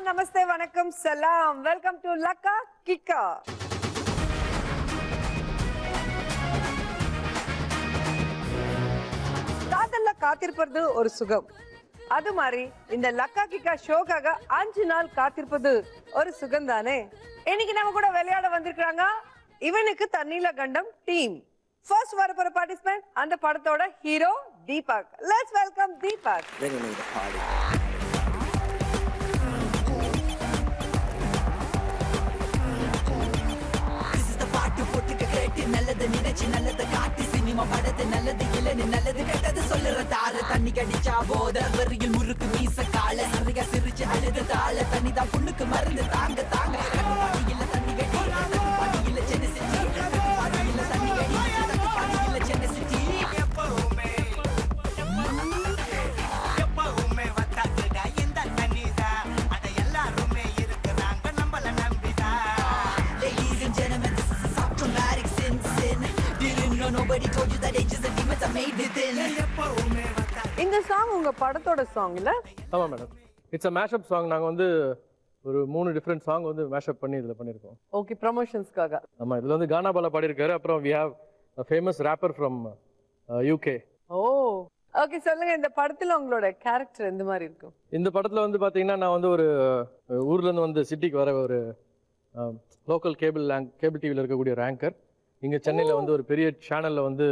நமஸ்தே வணக்கம் சலாம். Welcome to Lakka Kikka. காதல்ல காத்திருப்பது ஒரு சுகம். அது மாதிரி இந்த லக்கா கிக்கா ஷோக்காக 5 நாள் காத்திருப்பது ஒரு சுகம் தானே. இன்னைக்கு நம்ம கூட விளையாட வந்திருக்காங்க இவனுக்கு தண்ணீல கண்டம் டீம். ஃபர்ஸ்ட் வரப்போற பார்ட்டிசிபென்ட் அந்த படத்தோட hero Deepak. Let's welcome Deepak. நல்லது நினைச்சு நல்லது காட்டி சினிமா படத்து நல்லது இல்லன்னு நல்லது கெட்டது சொல்லுற தாரு தண்ணி கடிச்சா போத வெறியில் முறுக்கு மீச கால நிறைய சிரிச்சு அழுது தாள தண்ணி தான் புண்ணுக்கு மருந்து தாங்க தாங்க இல்ல தண்ணி கட்டி பாடி இல்ல சென்னை சிட்டி பாடி இல்ல தண்ணி கட்டி பாடி இல்ல சென்னை சிட்டி எப்பவுமே வத்தாதுடா இந்த தண்ணிதா அத எல்லாருமே இருக்குறாங்க நம்மள நம்பிதா. Ladies and gentlemen, this is a automatic sin. Didn't know nobody told you that angels and demons are made within. இந்த சாங் உங்க படத்தோட சாங் இல்ல? ஆமா madam, it's a mashup song. நாங்க வந்து ஒரு 3 டிஃபரண்ட் சாங் வந்து மேஷப் பண்ணி இதுல பண்ணிருக்கோம். ஓகே, ப்ரமோஷன்ஸ்க்காக. ஆமா, இதுல வந்து கானா பாலா பாடி இருக்காரு. அப்புறம் we have a famous rapper from UK. ஓ ஓகே, சொல்லுங்க இந்த படத்துல உங்களோட கேரக்டர் எந்த மாதிரி இருக்கும்? இந்த படத்துல வந்து பாத்தீங்கன்னா நான் வந்து ஒரு ஊர்ல இருந்து வந்து சிட்டிக்கு வர ஒரு லோக்கல் கேபிள் டிவில இருக்கக்கூடிய ஒரு ஆங்கர். இங்க சென்னையில வந்து ஒரு பெரிய சேனல்ல வந்து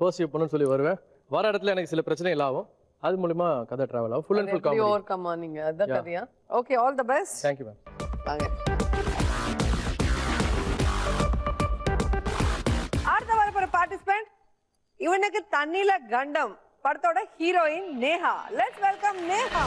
பர்சியூ பண்ணணும்னு சொல்லி வருவேன். வர இடத்துல எனக்கு சில பிரச்சனைகள் ஆகும். அது மூலமா கதை டிராவல் ஆகும். Full and full comedy. Overcome ஆனிங்க அத கதையா? Okay, all the best. Thank you ma'am. வாங்க. அடுத்த வரப்போற பார்ட்டிசிபென்ட் இவனுக்கு தண்ணில கண்டம் படத்தோட heroine Neha. Let's welcome Neha.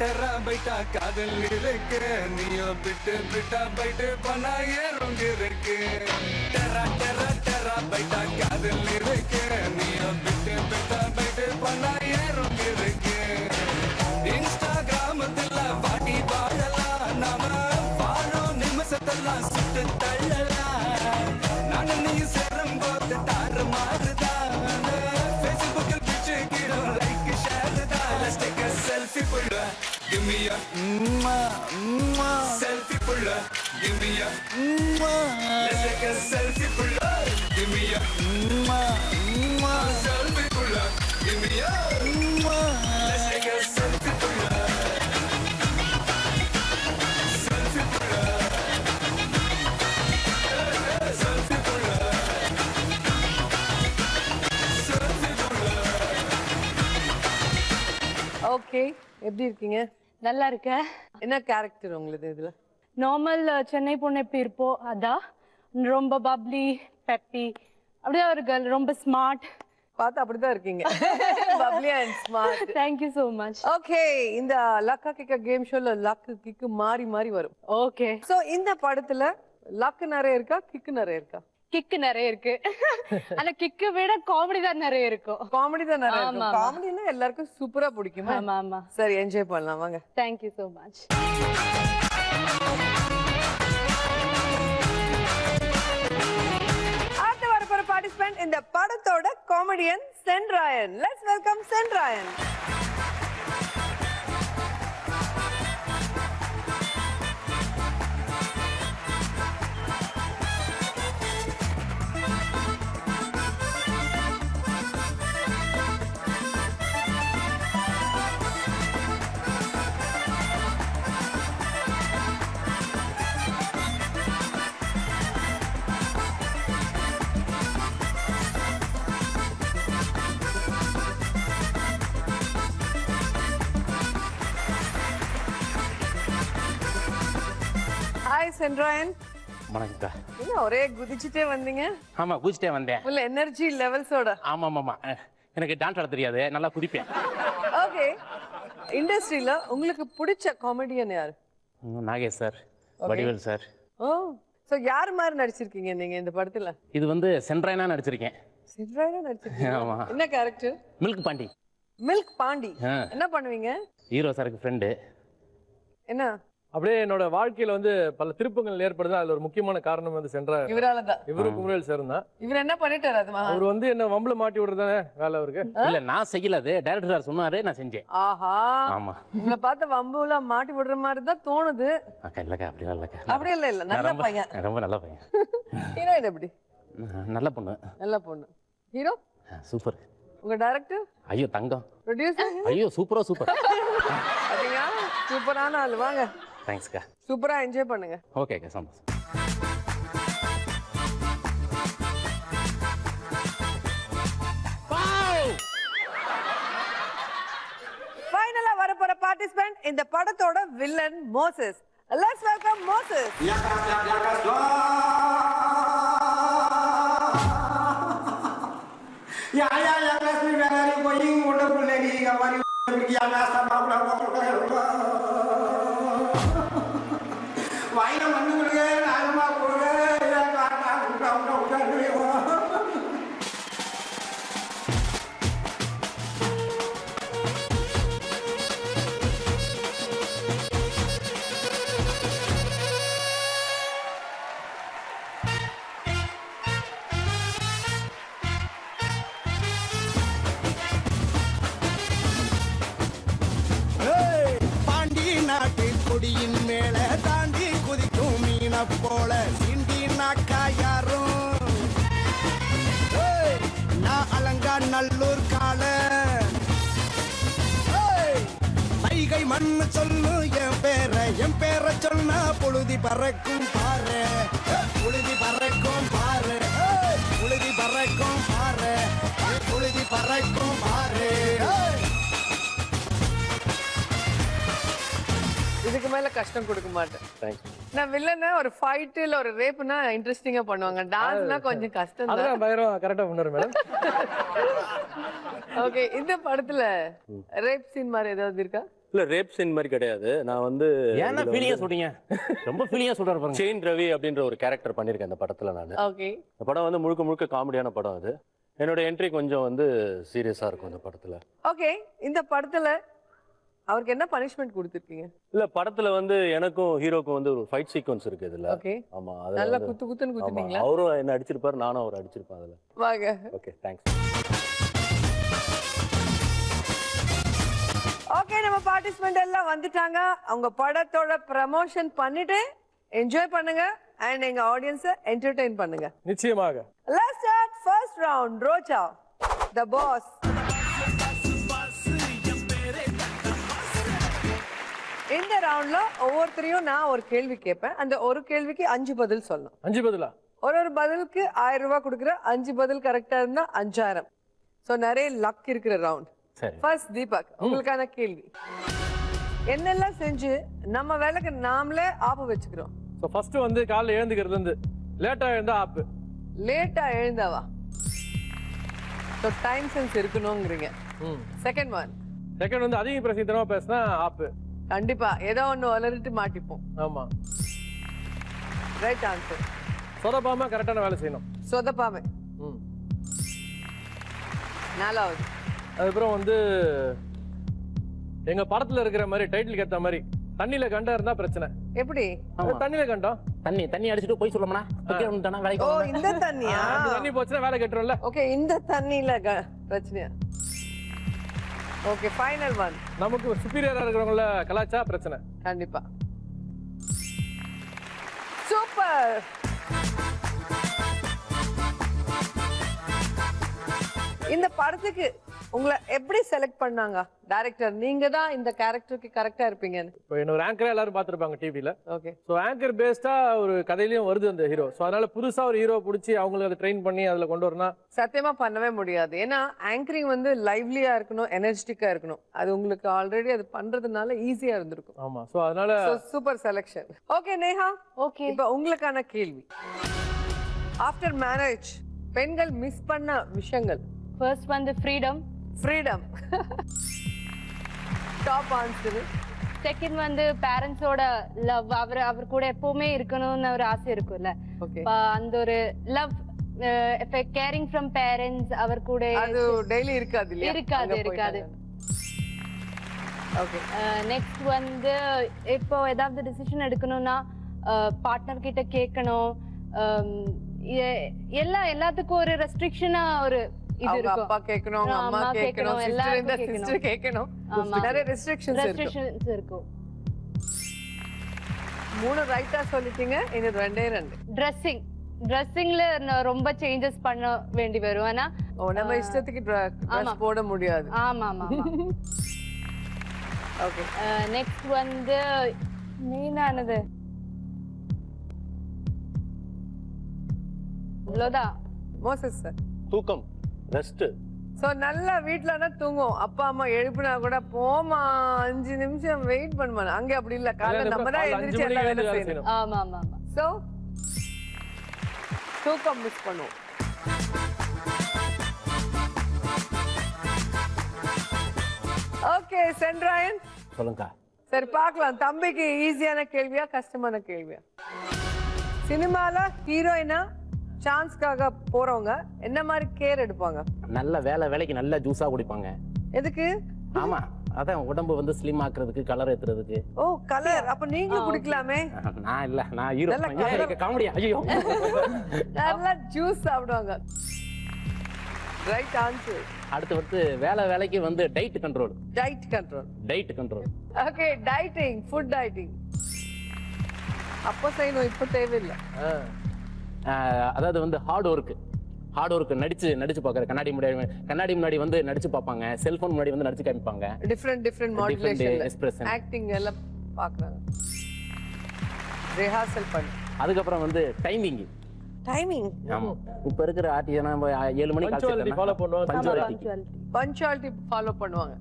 டெரா பைட்டா காதல் இருக்கு நீயோ பிட்டு பிட்டா பைட்டு பண்ணா ஏறுங்க இருக்கு. டெரா பைட்டா காதல் இருக்கு நீயோ பிட்டு பிட்டா பைட்டு பண்ணா ஏறுங்க இருக்கு. இன்ஸ்டாகிராமத்துல பாட்டி வாழலாம், நாம வாழும் நிமிஷத்தெல்லாம் சுட்டு தள்ளலாம். நானும் நீ சேரும் போது தாறு மாறுதான். ஃபேஸ்புக்கில் பிச்சு கிடும் லைக் ஷேர் தான். Let's take a selfie pulla, give me a selfie pulla, give me a let's take a selfie pulla, give me a selfie pulla, give me a let's take a selfie pulla, selfie pulla, selfie pulla, selfie pulla. Okay, எப்படி இருக்கீங்க? நல்லா இருக்க. என்ன character உங்களுக்கு இதுல? Normal Chennai பொண்ணு எப்படி இருப்போ அதான். ரொம்ப பப்ளி பெப்பி அப்படியே ஒரு கேர்ள், ரொம்ப ஸ்மார்ட். பார்த்தா அப்படிதான் இருக்கீங்க. Bubbly and smart. Thank you so much. Okay, இந்த லக்கா கிக்கா கேம் ஷோல லக்கு கிக்கு மாறி மாறி வரும். ஓகே, சோ இந்த படத்துல லக்கு நிறைய இருக்கா, கிக்கு நிறைய இருக்கா? கிக்கு நிறைய இருக்கு. ஆனா கிக்கு விட காமெடி தான் நிறைய இருக்கும். காமெடி தான் நிறைய ஆமா, இருக்கும். ஆமா. காமெடினா எல்லாருக்கும் சூப்பரா பிடிக்குமா? ஆமா ஆமா. சரி, என்ஜாய் பண்ணலாம் வாங்க. Thank you so much. அடுத்த வரப்போற பார்ட்டிசிபென்ட் இந்த படத்தோட comedian Senrayan. Let's welcome Senrayan. Hi Senrayan. வணக்கம்க்கா. என்ன ஒரே குதிச்சுட்டே வந்தீங்க? ஆமா, குதிச்சிட்டே வந்தேன். ஃபுல் எனர்ஜி லெவல்ஸோட. ஆமா ஆமா, எனக்கு டான்ஸ் ஆட தெரியாது, நல்லா குதிப்பேன். ஓகே, இண்டஸ்ட்ரியில உங்களுக்கு பிடிச்ச காமெடியன் யாரு? Nagesh sir, Vadivel sir. Oh, so யார் மாதிரி நடிச்சிருக்கீங்க நீங்க இந்த படத்துல? இது வந்து சென்ட்ராயனா நடிச்சிருக்கேன். சென்ட்ராயிடா நடிச்சிருக்கீங்க. ஆமா. என்ன character? Milk Pandi. Milk Pandi. ஆ. என்ன பண்ணுவீங்க? ஹீரோ சாருக்கு ஃப்ரெண்டு. என்ன? அப்படியே என்னோட வாழ்க்கையில வந்து பல திருப்பங்கள் ஏற்படுது. அதுல ஒரு முக்கியமான காரணம் வந்து சென்றா இவராலதான். இவரு குமரவேல் சார் தான். இவர் என்ன பண்ணிட்டாரு அதுமா? அவர் வந்து என்ன வம்பல மாட்டி விடுறதானே வேலை அவருக்கு. இல்ல நான் செய்யல, அது டைரக்டர் சார் சொன்னாரு, நான் செஞ்சேன். ஆஹா. ஆமா. உங்களை பார்த்து வம்புல மாட்டி விடுற மாதிரி தான் தோணுது. அக்கா இல்லக்கா, அப்படிலாம் இல்லக்கா. அப்படி இல்ல நான் நல்ல பையன். ரொம்ப நல்ல பையன். ஹீரோயின் எப்படி? நல்ல பொண்ணு. நல்ல பொண்ணு. ஹீரோ? சூப்பர். உங்க டைரக்டர்? ஐயோ தங்கம். ப்ரொடியூசர்? ஐயோ சூப்பரா சூப்பர். பாத்தீங்களா? சூப்பரான ஆள். வாங்க. தேங்க்ஸ்க்கா. சூப்பரா என்ஜாய் பண்ணுங்க. ஓகேக்கா, சந்தோஷம். ஃபைனலா வரப்போற பார்ட்டிசிபென்ட் இந்த படத்தோட villain Moses. Let's welcome Moses. கொடியின் மேல தாண்டி குதிக்கும் மீன போல சிண்டி நாக்கா யாரும் நான் அலங்கா நல்லூர் கால வைகை மண்ணு சொல்லு என் பேரை சொன்னா புழுதி பறக்கும் பாரு, புழுதி பறக்கும் பாரு, புழுதி பறக்கும் பாரு, புழுதி பறக்கும் பாரு. இதுக்கு மேல கஷ்டம் கொடுக்க மாட்டேன். தேங்க்ஸ். நான் வில்லனா ஒரு ஃபைட் இல்ல ஒரு ரேப்னா இன்ட்ரெஸ்டிங்கா பண்ணுவாங்க. டான்ஸ்னா கொஞ்சம் கஷ்டம் தான். அதெல்லாம் பயங்கரம் கரெக்டா பண்ணுவாரு மேடம். ஓகே, இந்த படத்துல ரேப் சீன் மாதிரி ஏதாவது இருக்கா? இல்ல ரேப் சீன் மாதிரி கிடையாது. நான் வந்து ஏன்னா ஃபீலிங்கா சொல்றீங்க? ரொம்ப ஃபீலிங்கா சொல்றாரு பாருங்க. செயின் ரவி அப்படின்ற ஒரு கேரக்டர் பண்ணிருக்கேன் இந்த படத்துல. நான் ஓகே. இந்த படம் வந்து முழுக்க முழுக்க காமெடியான படம். அது என்னோட என்ட்ரி கொஞ்சம் வந்து சீரியஸா இருக்கும் இந்த படத்துல. ஓகே, இந்த படத்துல அவருக்கு என்ன பனிஷ்மென்ட் கொடுத்திருக்கீங்க? இல்ல படத்துல வந்து எனக்கும் ஹீரோக்கும் வந்து ஒரு ஃபைட் சீக்வன்ஸ் இருக்கு இதுல. ஓகே. ஆமா, நல்லா அதுல குத்து குத்துன்னு குத்துட்டீங்களா? அவரும் என்ன அடிச்சிருப்பாரு, நானும் அவர் அடிச்சிருப்பேன் அதுல. வாங்க. Okay, thanks. ஓகே, நம்ம பார்ட்டிசிபென்ட் எல்லாம் வந்துட்டாங்க. அவங்க படத்தோட ப்ரமோஷன் பண்ணிட்டு என்ஜாய் பண்ணுங்க அண்ட் எங்க ஆடியன்ஸை என்டர்டெயின் பண்ணுங்க. நிச்சயமாக. Let's start first round. ரோச்சா, the boss. இந்த ரவுண்ட்ல ஒவ்வொருத்தரையும் நான் ஒரு கேள்வி கேட்பேன். அந்த ஒரு கேள்விக்கு 5 பதில் சொல்லணும். 5 பதிலா? ஒரு பதிலுக்கு 1000 ரூபாய் கொடுக்குறேன். 5 பதில் கரெக்டா இருந்தா 5000. சோ நிறைய லக் இருக்கிற ரவுண்ட். சரி. ஃபர்ஸ்ட் தீபக், உங்களுக்கான கேள்வி. என்னெல்லாம் செஞ்சு நம்ம வேலைக்கு நாமளே ஆப்பு வச்சுக்கிறோம்? ஸோ ஃபர்ஸ்ட் வந்து காலைல எழுந்துக்கிறது வந்து லேட்டா எழுந்தா ஆப்பு. லேட்டா எழுந்தாவா? ஸோ டைம் சென்ஸ் இருக்கணுங்கிறீங்க. Second one. செகண்ட் வந்து அதிக பிரசித்தனமா பேசினா ஆப்பு. கண்டிப்பா ஏதோ ஒண்ணு வளர்ந்துட்டு மாட்டிப்போம். ஆமா. Right answer. சொதப்பாம கரெக்டான வேலை செய்யணும். சொதப்பாம. நாலாவது. அதுக்கப்புறம் வந்து எங்க படத்துல இருக்கிற மாதிரி டைட்டிலுக்கு ஏத்த மாதிரி தண்ணியில கண்டா இருந்தா பிரச்சனை. எப்படி? தண்ணியில கண்டோம். தண்ணி அடிச்சுட்டு போய் சொல்லணும்னா வேலைக்கு ஓ, இந்த தண்ணியா? தண்ணி போச்சுன்னா வேலை கட்டுறோம்ல. ஓகே, இந்த தண்ணியில பிரச்சனையா? Okay, final one. நமக்கு சுப்பீரியரா இருக்கிறவங்கள கலாச்சா பிரச்சனை. கண்டிப்பா. சூப்பர். இந்த படத்துக்கு உங்களை எப்படி செலக்ட் பண்ணாங்க டைரக்டர்? நீங்க தான் இந்த கேரக்டருக்கு கரெக்டா இருப்பீங்கன்னு. இப்போ என்ன ஒரு ஆங்கரா எல்லாரும் பார்த்திருப்பாங்க டிவில. ஓகே. ஸோ ஆங்கர் பேஸ்டா ஒரு கதையிலயும் வருது அந்த ஹீரோ. ஸோ அதனால புதுசா ஒரு ஹீரோ பிடிச்சி அவங்களுக்கு அதை ட்ரெயின் பண்ணி அதுல கொண்டு வரணும். சத்தியமா பண்ணவே முடியாது. ஏன்னா ஆங்கரிங் வந்து லைவ்லியா இருக்கணும், எனர்ஜெட்டிக்கா இருக்கணும். அது உங்களுக்கு ஆல்ரெடி அது பண்றதுனால ஈஸியா இருந்திருக்கும். ஆமா. ஸோ அதனால super selection. Okay Neha, okay. இப்போ உங்களுக்கான கேள்வி. ஆஃப்டர் மேரேஜ் பெண்கள் மிஸ் பண்ண விஷயங்கள். ஃபர்ஸ்ட் வந்து freedom. Freedom. Top answer. Second வந்து பேரண்ட்ஸோட லவ். அவர் கூட எப்பவுமே இருக்கணும்னு ஒரு ஆசை இருக்கும்ல. ஓகே. அந்த ஒரு லவ் கேரிங் ஃப்ரம் பேரண்ட்ஸ் அவர் கூட அது டெய்லி இருக்காது இல்லையா? இருக்காது. ஓகே. நெக்ஸ்ட் வந்து இப்போ ஏதாவது டிசிஷன் எடுக்கணும்னா பார்ட்னர் கிட்ட கேட்கணும். எல்லாத்துக்கும் ஒரு ரெஸ்ட்ரிக்ஷனா ஒரு இது இருக்கும். அப்பா கேட்கணும், அவங்க அம்மா கேட்கணும், சிஸ்டர் இந்த சிஸ்டர் கேட்கணும். நிறைய ரெஸ்ட்ரிக்ஷன்ஸ் இருக்கும். 3 ரைட்டா சொல்லிட்டீங்க, இது 2. ட்ரெஸ்ஸிங்ல ரொம்ப சேஞ்சஸ் பண்ண வேண்டி வரும். ஆனா நம்ம இஷ்டத்துக்கு ட்ரெஸ் போட முடியாது. ஆமா. ஓகே. நெக்ஸ்ட் வந்து மெயினானது அவ்வளவுதான். மோசஸ் சார் தூக்கம், ரெஸ்ட். சோ நல்லா வீட்லனா தூங்கும். அப்பா அம்மா எழுப்புனா கூட போமா 5 நிமிஷம் வெயிட் பண்ணுமா. அங்க அப்படி இல்ல, காலையில நம்ம தான் எந்திரிச்சு எல்லா வேலை செய்யணும். ஆமா. சோ தூக்கம் மிஸ் பண்ணுவோம். ஓகே சென்ட்ராயன் சொல்லுங்க. சரி பார்க்கலாம், தம்பிக்கு ஈஸியான கேள்வியா கஷ்டமான கேள்வியா? சினிமால ஹீரோயினா சான்ஸ்க்காக போறவங்க என்ன மாதிரி கேர் எடுப்பாங்க? நல்ல வேலைக்கு நல்ல ஜூஸா குடிப்பாங்க. எதுக்கு? ஆமா, அதான் உடம்பு வந்து ஸ்லிம் ஆக்குறதுக்கு, கலர் ஏத்துறதுக்கு. ஓ கலர், அப்ப நீங்களும் குடிக்கலாமே. நான் ஹீரோ காமெடியா? ஐயோ, நல்லா ஜூஸ் சாப்பிடுவாங்க. Right answer. அடுத்து வேலைக்கு வந்து tight control. Okay, dieting, food dieting. அப்போ செய்யணும், இப்போ தேவையில்லை. அதாவது வந்து ஹார்ட் ஒர்க் நடிச்சு பார்க்கற. கண்ணாடி முன்னாடி வந்து நடிச்சு பார்ப்பாங்க, செல்போன் முன்னாடி வந்து நடிச்சு காமிப்பாங்க. டிஃபரெண்ட் மாடுலேஷன், எக்ஸ்பிரஷன், ஆக்டிங் எல்லாம் பார்க்கறாங்க. ரிஹர்சல் பண்ணு. அதுக்கப்புறம் வந்து டைமிங். ஆமா, இப்ப இருக்கிற ஆர்டிஸ்ட் நம்ம 7 மணிக்கு பஞ்சுவாலிட்டி ஃபாலோ பண்ணுவாங்க. பஞ்சுவாலிட்டி ஃபாலோ பண்ணுவாங்க.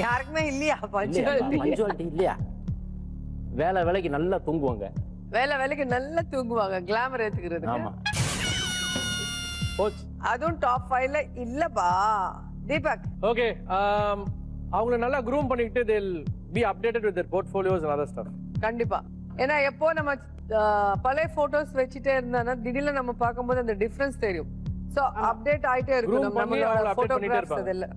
யாருக்குமே இல்லையா பஞ்சுவாலிட்டி? இல்லையா? வேலைக்கு நல்லா தூங்குவாங்க. வேலைக்கு நல்லா தூங்குவாங்க, கிளாமர் ஏத்துக்கிறது. ஆமா, அதுவும் டாப் 5ல இல்லப்பா. தீபக். ஓகே, அவங்கள நல்லா க்ரூம் பண்ணிட்டு they'll be updated with their portfolios and other stuff. கண்டிப்பா. ஏன்னா எப்போ நம்ம பழைய போட்டோஸ் வச்சிட்டே இருந்தானா திடீர்னு நம்ம பார்க்கும்போது அந்த டிஃபரன்ஸ் தெரியும். சோ அப்டேட் ஆயிட்டே இருக்கும் நம்மளோட போட்டோகிராஃப்ஸ் அதெல்லாம்.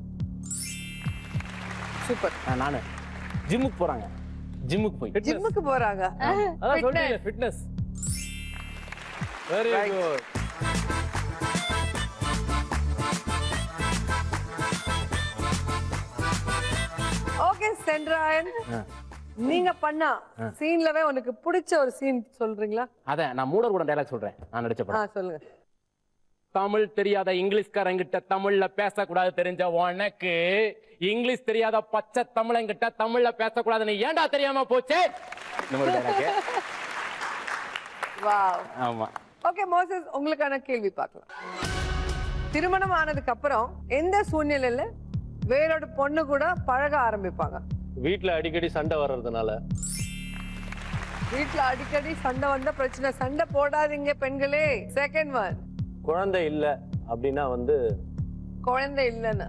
சூப்பர். நானு ஜிம்முக்கு போறாங்க. ஜிம்முக்கு போறாங்க. அதான் சொல்றீங்க, fitness. Very good. Okay Sendrayan, நீங்க பண்ணா சீன்லவே உனக்கு பிடிச்ச ஒரு சீன் சொல்றீங்களா? அத நான் மூடர் கூட டயலாக் சொல்றேன். நான் நடிச்ச படம். சொல்லுங்க. தமிழ் தெரியாத இங்கிலீஷ்காரங்கிட்ட தமிழ்ல பேசக்கூடாது தெரிஞ்ச உனக்கு, இங்கிலீஷ் தெரியாத பச்சை தமிழங்கிட்ட தமிழ்ல பேசக்கூடாதுன்னு ஏன்டா தெரியாம போச்சு? வாவ். ஆமா. ஓகே மோசஸ், உங்களுக்கான கேள்வி பார்க்கலாம். திருமணம் ஆனதுக்கு அப்புறம் எந்த சூழ்நிலையில வேறோட பொண்ணு கூட பழக ஆரம்பிப்பாங்க? வீட்ல அடிக்கடி சண்டை வர்றதுனால. வீட்ல அடிக்கடி சண்டை வந்தா பிரச்சனை. சண்டை போடாதீங்க பெண்களே. செகண்ட் ஒன், குழந்தை இல்ல அப்படின்னா வந்து குழந்தை இல்லைன்னா.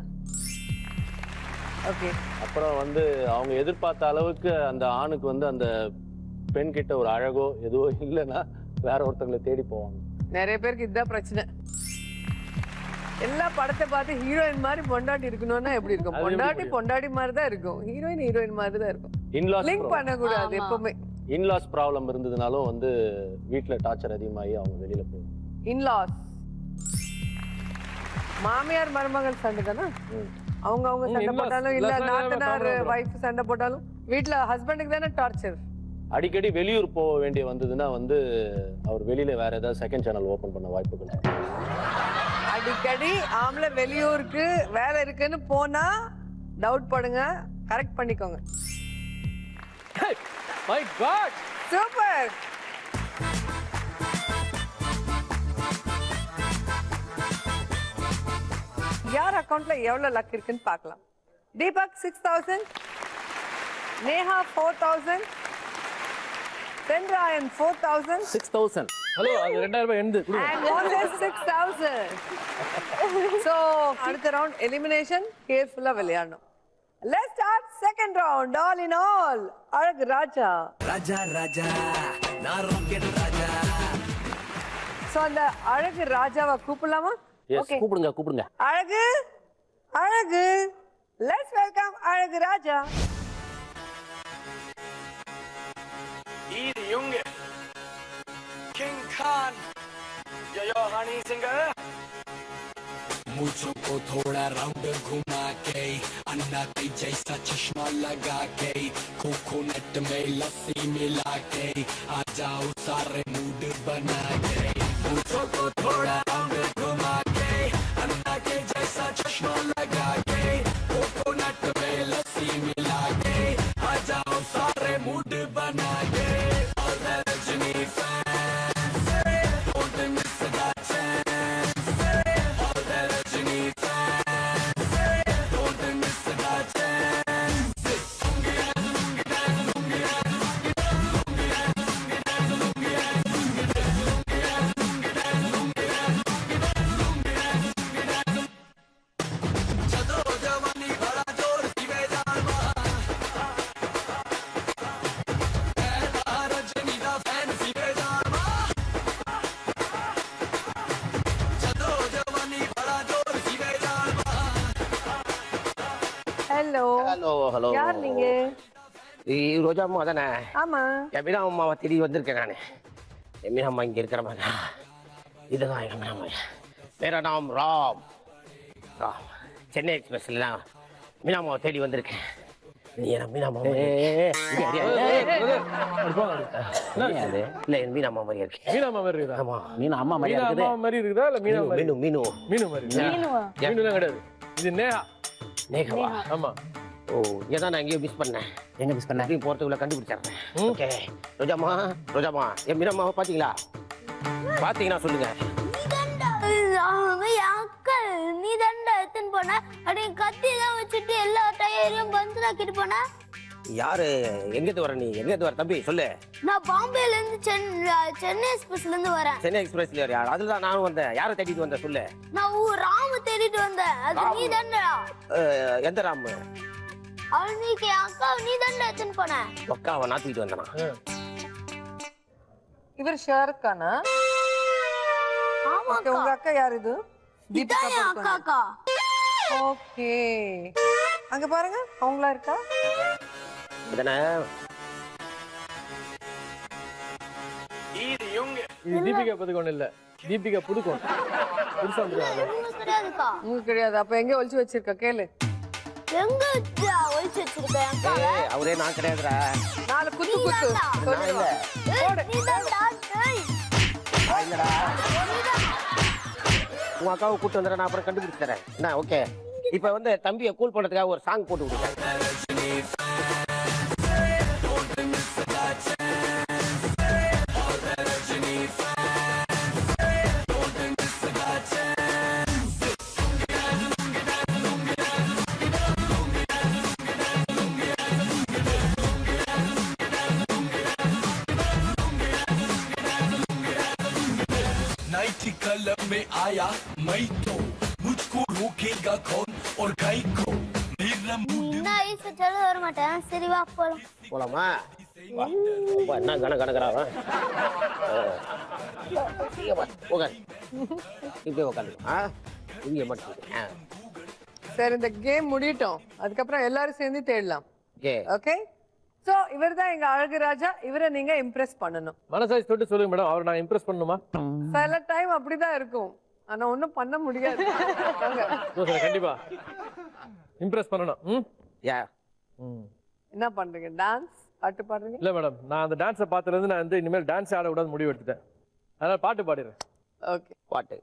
ஓகே. அப்புறம் வந்து அவங்க எதிர்பார்த்த அளவுக்கு அந்த ஆணுக்கு வந்து அந்த பெண் கிட்ட ஒரு அழகோ எதுவோ இல்லைன்னா வேற ஒருத்தங்களை தேடி போவாங்க. நிறைய பேருக்கு இதுதான் பிரச்சனை. எல்லா படத்தை பார்த்து ஹீரோயின் மாதிரி பொண்டாட்டி இருக்கணும்னா எப்படி இருக்கும்? பொண்டாட்டி மாதிரி தான் இருக்கும், ஹீரோயின் மாதிரி தான் இருக்கும். லிங்க் பண்ண கூடாது எப்பவுமே. இன்லாஸ் ப்ராப்ளம் இருந்ததுனாலும் வந்து வீட்ல டார்ச்சர் அதிகமாகி அவங்க வெளியில போவாங்க. இன்லாஸ் மாமியார் மருமகள் சண்டை தானே? அவங்க சண்டை போட்டாலும் இல்ல நாத்தனார் வைஃப் சண்டை போட்டாலும் வீட்ல ஹஸ்பண்டுக்கு தானே டார்ச்சர். அடிக்கடி வெளியூர் போக வேண்டிய வந்ததுன்னா வந்து அவர் வெளியில வேற ஏதாவது செகண்ட் சேனல் ஓபன் பண்ண வாய்ப்புகள். அடிக்கடி ஆம்பளை வெளியூருக்கு வேலை இருக்குன்னு போனா டவுட் படுங்க, கரெக்ட் பண்ணிக்கோங்க. My god, super. யார் அக்கவுண்ட்ல எவ்வளவு லக் இருக்குன்னு பார்க்கலாம். தீபக் 6000, நேஹா 4000, சென்ட்ராயன் 4000, 6000. ஹலோ, அது 2000 ரூபாய் எந்து and Moses 6000. So அடுத்த ரவுண்ட் எலிமினேஷன், கேர்ஃபுல்லா விளையாடணும். Let's start second round. All in all, அழகு ராஜா. ராஜா ராஜா நான் ராக்கெட் ராஜா. So சோ அந்த அழகு ராஜாவை கூப்பிடலாமா? எஸ், கூப்பிடுங்க கூப்பிடுங்க. அழகு அழகு, லெட்ஸ் வெல்கம் அழகு ராஜா. இது யுங்க किंग खान यो हनी सिंगर मुझको को थोड़ा राउंड घुमा के अन्ना के जैसा चश्मा लगा के कोकोनट में लस्सी मिला के आ जाओ सारे मूड बना के मुझको को थोड़ा राउंड घुमा के अन्ना के जैसा चश्मा लगा के कोकोनट में लस्सी मिला के आ जाओ सारे मूड बना के और Rajni fans don't miss that chance all the rajani fans don't miss that hello hello hello. யார் நீங்க? ரோஜா அம்மா தானே? ஆமா. என் மீனா அம்மாவை தேடி வந்திருக்கேன் நான். என் மீனா அம்மா இங்கே இருக்கிற மாதிரி இதுதான் என் மீனா அம்மா. வேற நாம் ராம். ராம் சென்னை எக்ஸ்பிரஸ்லாம் மீனா அம்மாவை தேடி வந்திருக்கேன். நீ என்ன மீனா அம்மா இல்லை என் மீனா அம்மா மாதிரி இருக்கு. மீனா அம்மா மாதிரி இருக்குதா? ஆமா மீனா அம்மா மாதிரி மீனா இருக்குது. அம்மா மாதிரி இருக்குதா இல்ல மீனா மாதிரி? மீனு மீனு மீனு மாதிரி. மீனுலாம் கிடையாது, இது நேஹா. நேகவா? ஆமா. ஓ இதான் நான் எங்கேயோ மிஸ் பண்ணேன். எங்க மிஸ் பண்ண? அப்படியே போறதுக்குள்ள கண்டுபிடிச்சிடுறேன். ஓகே ரோஜாமா, ரோஜாமா என் மீனா அம்மாவை பாத்தீங்களா? பாத்தீங்கன்னா சொல்லுங்க. நீ தண்டா எத்தனை போன அப்படி கத்தி தான் வச்சுட்டு எல்லா டயரையும் பஞ்சராக்கிட்டு போன. யாரு? எங்கேருந்து வர நீ? எங்கேருந்து வர தம்பி சொல்லு. நான் பாம்பேல இருந்து சென்னை எக்ஸ்பிரஸ்ல இருந்து வரேன். சென்னை எக்ஸ்பிரஸ்ல வரியா? அதுலதான் நானும் வந்தேன். யாரை தேடிட்டு வந்த சொல்லு. நான் ராம தேடிட்டு வந்தேன். அது நீ தண்டா? எந்த ராமு? அவனுக்கு அக்கா நீ தண்டா எத்தனை போன? அக்காவை நான் தூக்கிட்டு வந்தேனா? இவர் ஷாருக் கானா? ஆமா ஓகே, உங்க அக்கா யார் இது? தீபிகா அக்கா அக்கா. ஓகே, அங்க பாருங்க அவங்களா இருக்கா? இதன இது யுங்க இது தீபிகா பதுக்கோன் இல்ல, தீபிகா புதுக்கோன். புதுசா வந்துருக்காங்க. உங்களுக்கு கிடையாதுக்கா? உங்களுக்கு கிடையாது. அப்ப எங்க ஒளிச்சு வச்சிருக்க கேளு. எங்க ஒழிச்சு வச்சிருக்கேன் அக்கா? அவரே நான் கிடையாதுடா. 4 குத்து குத்து நான் இல்ல. நீ தண்டா? இல்லடா. உன் அக்காவை கூட்டு வந்துடுறேன், நான் அப்புறம் கண்டுபிடிச்சு தரேன். என்ன ஓகே? இப்ப வந்து தம்பியை கூல் பண்றதுக்காக ஒரு சாங் போட்டு விடுங்க. नाइट कलर में आया मैं तो मुझको रोकेगा कौन और गाय को मेरा मूड நான் ஈஸியா சொல்ல வர மாட்டேன். சரி வா போலாம். போலாமா? வா. என்ன கன கணக்கிறாவா? உட்காரு, இப்படியே உட்காரு. இங்கே மட்டும். சரி, இந்த கேம் முடியட்டும், அதுக்கப்புறம் எல்லாரும் சேர்ந்து தேடலாம். ஓகே ஓகே, சோ இவர்தான் எங்க அழகு ராஜா. இவரை நீங்க இம்ப்ரெஸ் பண்ணணும். மனசாட்சி தொட்டு சொல்லுங்க மேடம், அவரை நான் இம்ப்ரெஸ் பண்ணணுமா? சில டைம் அப்படிதான் இருக்கும், ஆனா ஒண்ணும் பண்ண முடியாது. வாங்க. கண்டிப்பா இம்ப்ரெஸ் பண்ணணும். யா என்ன பண்றீங்க? டான்ஸ் பாட்டு பாடுறீங்க? இல்ல மேடம், நான் அந்த டான்ஸை பார்த்ததுல இருந்து நான் வந்து இனிமேல் டான்ஸ் ஆடக்கூடாது முடிவு எடுத்துட்டேன். அதனால பாட்டு பாடிடுறேன். ஓகே, பாட்டு.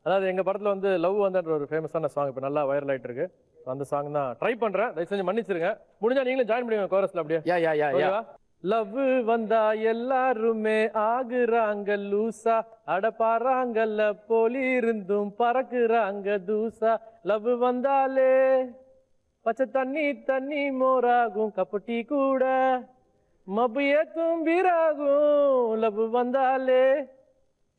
அதாவது எங்க படத்துல வந்து லவ் வந்தன்ற ஒரு ஃபேமஸான சாங் இப்போ நல்லா வைரல் ஆயிட்டு இருக்கு. அந்த சாங் தான் ட்ரை பண்றேன், தயவு செஞ்சு மன்னிச்சிருங்க. முடிஞ்சா நீங்களும் ஜாயின் பண்ணுங்க கோரஸ்ல. அப்படியே யா யா யா யா. லவ் வந்தா எல்லாருமே ஆகுறாங்க லூசா, அட பாறாங்கல்ல போலி இருந்தும் பறக்குறாங்க தூசா. லவ் வந்தாலே பச்சை தண்ணி தண்ணி மோராகும், கப்பட்டி கூட மபிய தும்பிராகும். லவ் வந்தாலே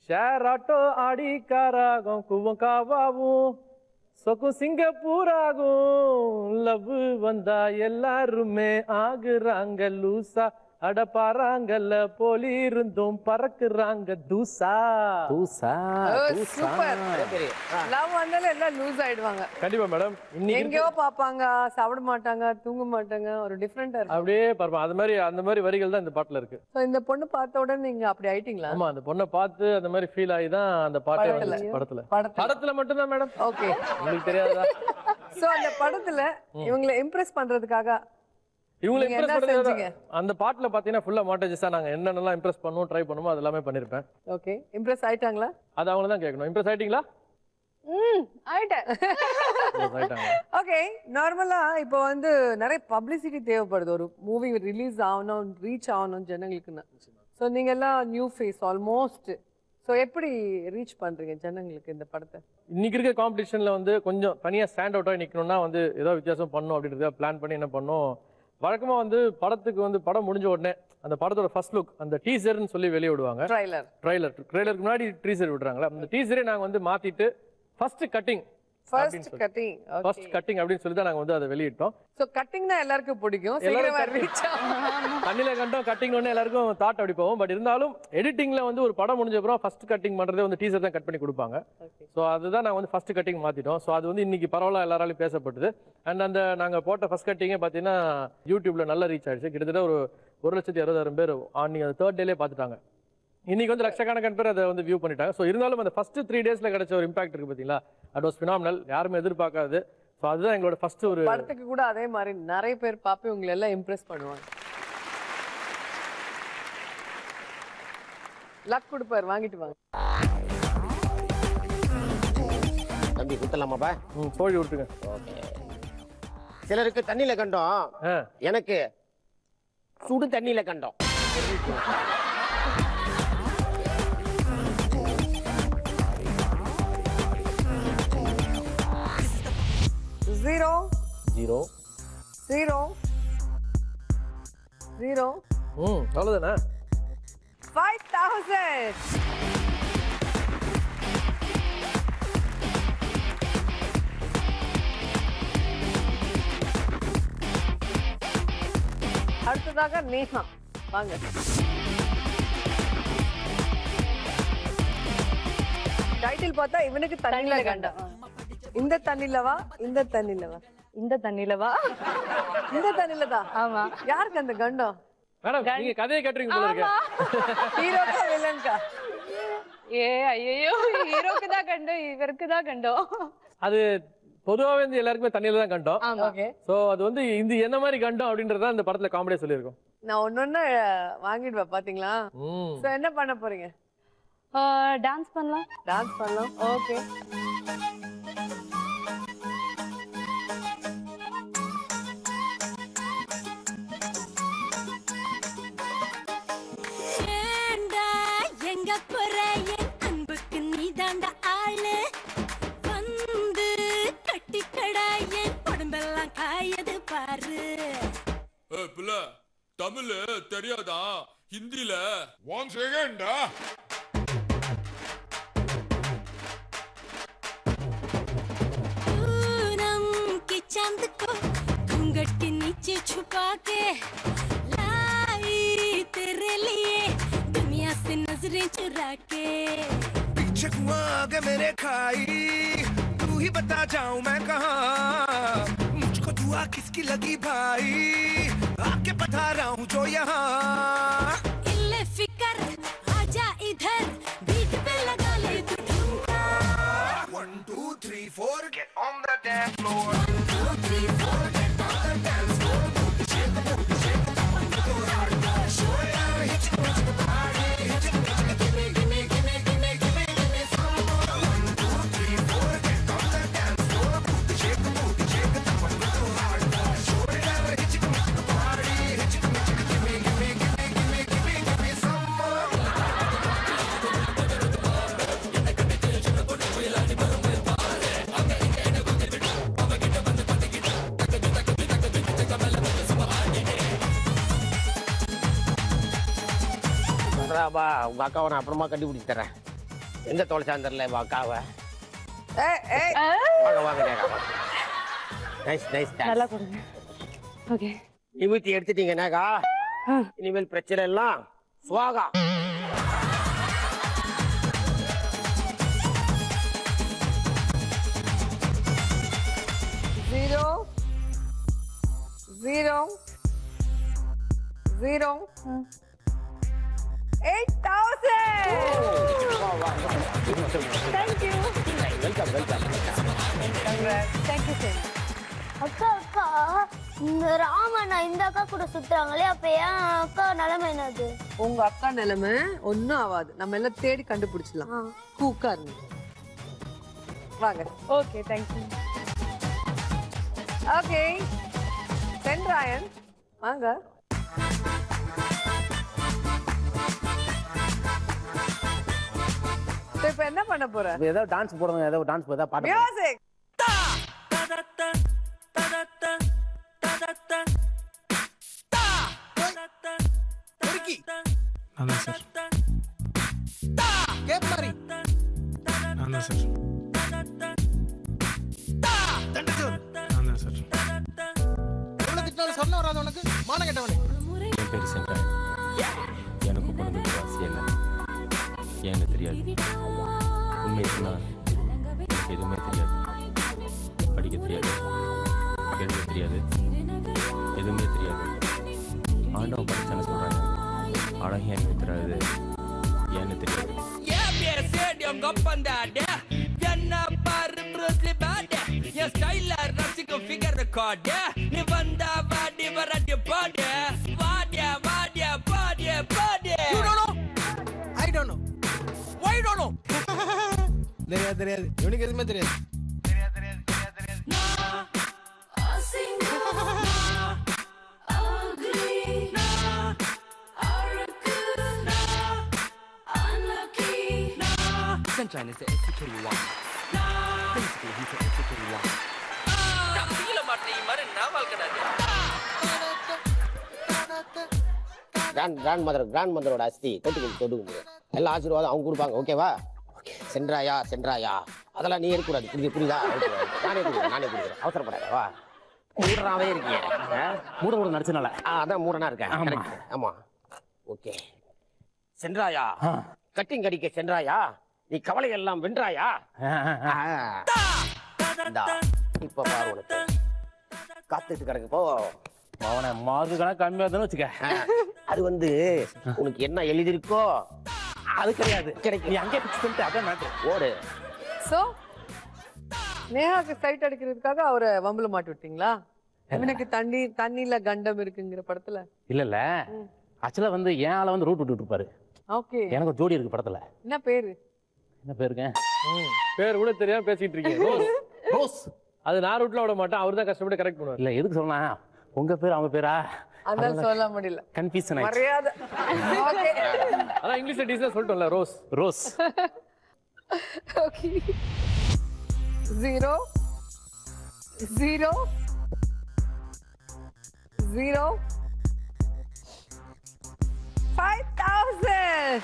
ஷேர் ஆட்டோ ஆடி காராகும், குவம் காவாவும் சொக்கும் சிங்கப்பூராகும். லவ் வந்தா எல்லாருமே ஆகுறாங்க லூசா, அட பாறாங்கல்ல போலி இருந்தும் பறக்குறாங்க தூசா தூசா சூப்பர். லவ் வந்தாலும் எல்லாம் லூஸ் ஆயிடுவாங்க. கண்டிப்பா மேடம். இன்னைக்கு எங்கேயோ பாப்பாங்க, சாப்பிட மாட்டாங்க, தூங்க மாட்டாங்க, ஒரு டிஃபரெண்டா இருக்கு. அப்படியே பார்ப்போம். அந்த மாதிரி வரிகள் தான் இந்த பாட்டுல இருக்கு. சோ இந்த பொண்ணு பார்த்த உடனே நீங்க அப்படி ஆயிட்டீங்களா? ஆமா, அந்த பொண்ணை பார்த்து அந்த மாதிரி ஃபீல் ஆகி தான் அந்த பாட்டே வந்துச்சு படத்துல மட்டும்தான் மேடம். ஓகே, உங்களுக்கு தெரியாதா? சோ அந்த படத்துல இவங்களை இம்ப்ரெஸ் பண்றதுக்காக இவங்களை நீங்க இம்ப்ரெஸ் என்ன பண்றது செஞ்சீங்க? அந்த பாட்டுல பாத்தீங்கன்னா ஃபுல்லா மாண்டேஜஸா நாங்க என்னென்னலாம் இம்ப்ரெஸ் பண்ணுவோம் ட்ரை பண்ணுவோம் அது எல்லாமே பண்ணிருப்பேன். Okay, Impress ஆயிட்டாங்களா? அது அவங்கள தான் கேட்கணும். இம்ப்ரெஸ் ஆயிட்டீங்களா? ஆயிட்டேன். ஆயிட்டாங்க. ஓகே, நார்மலா இப்போ வந்து நிறைய பப்ளிசிட்டி தேவைப்படுது. ஒரு மூவி ரிலீஸ் ஆகணும், ரீச் ஆகணும் ஜனங்களுக்குன்னு. ஸோ நீங்க எல்லாம் நியூ ஃபேஸ் ஆல்மோஸ்ட். ஸோ எப்படி ரீச் பண்றீங்க ஜனங்களுக்கு இந்த படத்தை? இன்னைக்கு இருக்க காம்படிஷன்ல வந்து கொஞ்சம் தனியா ஸ்டாண்ட் அவுட்டா நிக்கணும்னா வந்து ஏதோ வித்தியாசம் பண்ணணும் அப்படின்றத பிளான் பண்ணி என்ன பண்ணோம், வழக்கமா வந்து படத்துக்கு வந்து படம் முடிஞ்ச உடனே அந்த படத்தோட ஃபர்ஸ்ட் லுக் அந்த டீசர்னு சொல்லி வெளியே விடுவாங்க. ட்ரைலருக்கு முன்னாடி டீசர் விடுறாங்களா, அந்த டீசரே நாங்க வந்து மாத்திட்டு ஃபர்ஸ்ட் கட்டிங் அப்படின்னு சொல்லி தான் நாங்க வந்து அதை வெளியிட்டோம். சோ கட்டிங்னா எல்லாருக்கும் பிடிக்கும். சீக்கிரமா ரீச் ஆகும். தண்ணில கண்டோம் கட்டிங் ஒண்ணே எல்லாருக்கும் தாட் அப்படி போகும். பட் இருந்தாலும் எடிட்டிங்ல வந்து ஒரு படம் முடிஞ்ச அப்புறம் ஃபர்ஸ்ட் கட்டிங் பண்றதே வந்து டீசர் தான் கட் பண்ணி கொடுப்பாங்க. சோ அதுதான் நாங்க வந்து ஃபர்ஸ்ட் கட்டிங் மாத்திட்டோம். சோ அது வந்து இன்னைக்கு பரவாயில்ல எல்லாராலையும் பேசப்பட்டது. அண்ட் அந்த நாங்க போட்ட ஃபர்ஸ்ட் கட்டிங்கே பாத்தீங்கன்னா யூடியூப்ல நல்ல ரீச் ஆயிடுச்சு. கிட்டத்தட்ட ஒரு 1,60,000 பேர் அன்னைக்கு அந்த தேர்ட் டேலே பாத்துட்டாங்க. இன்னைக்கு வந்து லட்சக்கணக்கான பேர் அதை வந்து வியூ பண்ணிட்டாங்க. ஸோ இருந்தாலும் அந்த ஃபர்ஸ்ட் 3 டேஸ்ல கிடைச்ச ஒரு இம்பாக்ட் இருக்கு பாத்தீங்களா, அட் வாஸ் ஃபினாமினல். யாருமே எதிர்பார்க்காது. ஸோ அதுதான் எங்களோட ஃபர்ஸ்ட் ஒரு படத்துக்கு கூட அதே மாதிரி நிறைய பேர் பாப்பி உங்களை எல்லாம் இம்ப்ரெஸ் பண்ணுவாங்க. லக் கொடுப்பாரு, வாங்கிட்டு வாங்க. தம்பி குத்தலாமாப்பா? கோழி விட்டுங்க. சிலருக்கு தண்ணியில கண்டோம், எனக்கு சுடு தண்ணியில கண்டோம். ஜீரோ ஜீரோ ஜீரோ ஜீரோ அவ்வளவுதானே? 5,000. அடுத்ததாக நேஹா, வாங்க. டைட்டில் பார்த்தா இவனுக்கு தண்ணில கண்டம். இந்த தண்ணிலவா இந்த தண்ணிலவா இந்த தண்ணிலவா இந்த தண்ணிலதான். ஆமா. யாருக்கு அந்த கண்டம்? மேடம் நீங்க கதையை கேட்றீங்க போல இருக்கு. ஹீரோக்கா வில்லன்கா? ஐயோ, ஹீரோக்கு தான் கண்டோம், இவருக்கு தான் கண்டோம். அது பொதுவாவே வந்து எல்லாருக்குமே தண்ணியில தான் கண்டோம். ஓகே. சோ அது வந்து இந்த என்ன மாதிரி கண்டோம் அப்படின்றத இந்த படத்துல காமெடியா சொல்லியிருக்கோம். நான் ஒன்னொன்னு வாங்கிடுவேன் பாத்தீங்களா? சோ என்ன பண்ண போறீங்க? டான்ஸ் பண்ணலாம். டான்ஸ் பண்ணலாம். ஓகே. தமிழ் தெரியாதா? ஹிந்தில ஒன் செகண்டா. चांद को घूंघट के नीचे छुपा के लाई तेरे लिए दुनिया से नजरें चुरा के। पीछे कुआं आगे मेरे खाई, तू ही बता जाऊं मैं कहाँ, मुझको दुआ किसकी लगी भाई, आके बता रहा हूँ जो यहाँ। इल्ले फिकर आजा इधर, बीट पे लगा ले तू ठुमका। 1 2 3 4 get on the dance floor। 1 2 3 4 get on the dance floor। Shake it, shake it, go hard, show it, hit it, hit the party, hit it, give me, give me, give me, give me, give me, give me some more। 1 2 3 4 get on the dance floor। Shake it, go hard, show it, hit it, hit the party, hit it, give me, give me, give me, give me, give me, give me some more। உங்க அக்காவை நான் அப்புறமா கண்டுபிடிச்சு தரேன். எங்க தொலைச்சான்னு தெரியல உங்க அக்காவை. வாங்க வாங்க நேகா. Nice nice. நல்லா கொடுங்க. ஓகே. நிமித்தி எடுத்துட்டீங்க நேகா. இனிமேல் பிரச்சனை எல்லாம் சுவாகா. Zero. 8,000. Thank you. Welcome welcome. Thank you, sir. அக்கா அக்கா இந்த ராமண்ணா இந்த அக்கா கூட சுத்துறாங்களே, அப்ப ஏன் அக்கா நிலைமை என்னது? உங்க அக்கா நிலைமை ஒன்னும் ஆகாது, நம்ம எல்லாம் தேடி கண்டுபிடிச்சிடலாம். கூக்காருங்க வாங்க. Okay, thank you. ஓகே சென்ராயன் வாங்க. இப்ப என்ன பண்ண போற? ஏதோ டான்ஸ் போடுங்க, ஏதோ டான்ஸ் ஏதோ பாட்டு. மியூசிக். அதான் சார் கேப் மாதிரி அதான் சார் அதான் சார் எவ்வளோ திட்டாலும் சொல்ல வராது உனக்கு மான கேட்டவனே. என் பேர் சென்றாய். எனக்கு பிறந்தது ராசி இல்லை, ஏன்னு தெரியாது. உண்மையை சொன்னா எனக்கு எதுவுமே தெரியாது. படிக்க தெரியாது, எழுத தெரியாது, எதுவுமே தெரியாது. ஆண்டவன் படிச்சான்னு சொல்றாங்க, ஆனால் எனக்கு தெரியாது, ஏன்னு தெரியாது. என்ன பாரு ப்ரூஸ்லி பாடு, என் ஸ்டைல ரசிக்கும் ஃபிகர் ரெக்கார்டு. நீ வந்தா வாடி வரடி பாடு, வாடியா வாடியா பாடியா பாடு. I don't know, why don't know. தெரியாது தெரியாது, இவனுக்கு எதுவுமே தெரியாது. Sunshine is the executive one. Basically, he's the executive one. நான் ஃபீல் மாட்டேன் மாதிரி நான் வாழ்க்கடாது. கிராண்ட் மதரோட அஸ்தி தொட்டுக்கு எல்லா ஆசீர்வாதம் அவங்க கொடுப்பாங்க. ஓகேவா? சென்றாயா சென்றாயா அதெல்லாம் நீ எடுக்கக்கூடாது, புரியுதா? நானே கொடுக்குறேன், அவசரப்படாத. வா, மூடனாவே இருக்கீங்க. மூட நடிச்சனால அதான் மூடனா இருக்கேன். ஆமா, ஓகே. சென்றாயா, கட்டிங் கடிக்க சென்றாயா, நீ கவலை எல்லாம் வென்றாயா? இப்ப பாரு, உனக்கு காத்துட்டு கிடக்கு. போ அவனை மார்க்கு கணக்கு கம்மியா இருந்தாலும் வச்சுக்க. அது வந்து உனக்கு என்ன எழுதிருக்கோ அது கிடையாது, கிடைக்கும். நீ அங்கே பிக்ஸ் பண்ணிட்டு அதான் மேட்ரு ஓடு. சோ நேஹாக்கு சைட் அடிக்கிறதுக்காக அவரை வம்புல மாட்டி விட்டீங்களா? இவனுக்கு தண்ணியில கண்டம் இருக்குங்கிற படத்துல இல்ல ஆக்சுவலா வந்து என் ஆளை வந்து ரூட் விட்டு இருப்பாரு. ஓகே, எனக்கு ஒரு ஜோடி இருக்கு படத்துல. என்ன பேரு? என்ன பேருங்க? பேர் கூட தெரியாம பேசிட்டு இருக்கீங்க. ரோஸ். அது நான் ரூட்ல விட மாட்டேன், அவர் தான் கஷ்டப்பட்டு கரெக்ட் பண்ணுவார். இல்ல எதுக்கு சொன்னா உங்க பேர் அவங்க பேரா அதான் சொல்ல முடியல, கன்ஃபியூஷன் மரியாதை. ஓகே, அதான் இங்கிலீஷ்ல டீசல் சொல்லிட்டோம்ல, ரோஸ். ஓகே. 0 0 0 5,000.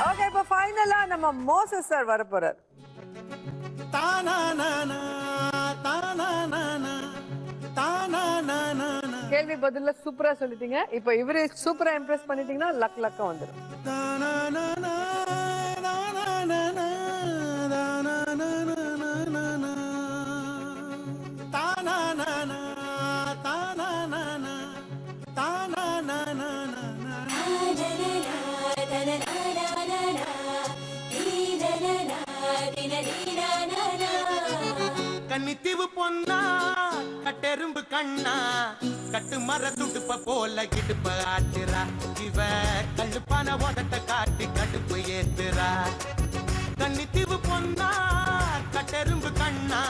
ஓகே, இப்போ ஃபைனலா நம்ம மோசஸ் சார் வர போறார். கேள்வி பதில்ல சூப்பரா சொல்லிட்டீங்க. இப்போ இவரு சூப்பரா இம்ப்ரெஸ் பண்ணிட்டீங்கன்னா லக்கா வந்துடும். கன்னித்தீவு பொன்னா கட்டெரும்பு கண்ணா கட்டு மர துடுப்ப போல கிடுப்ப ஆட்டுறா. இவ கழுப்பான உதட்ட காட்டி கடுப்பு ஏத்துறா. கன்னித்தீவு பொன்னா கட்டெரும்பு கண்ணா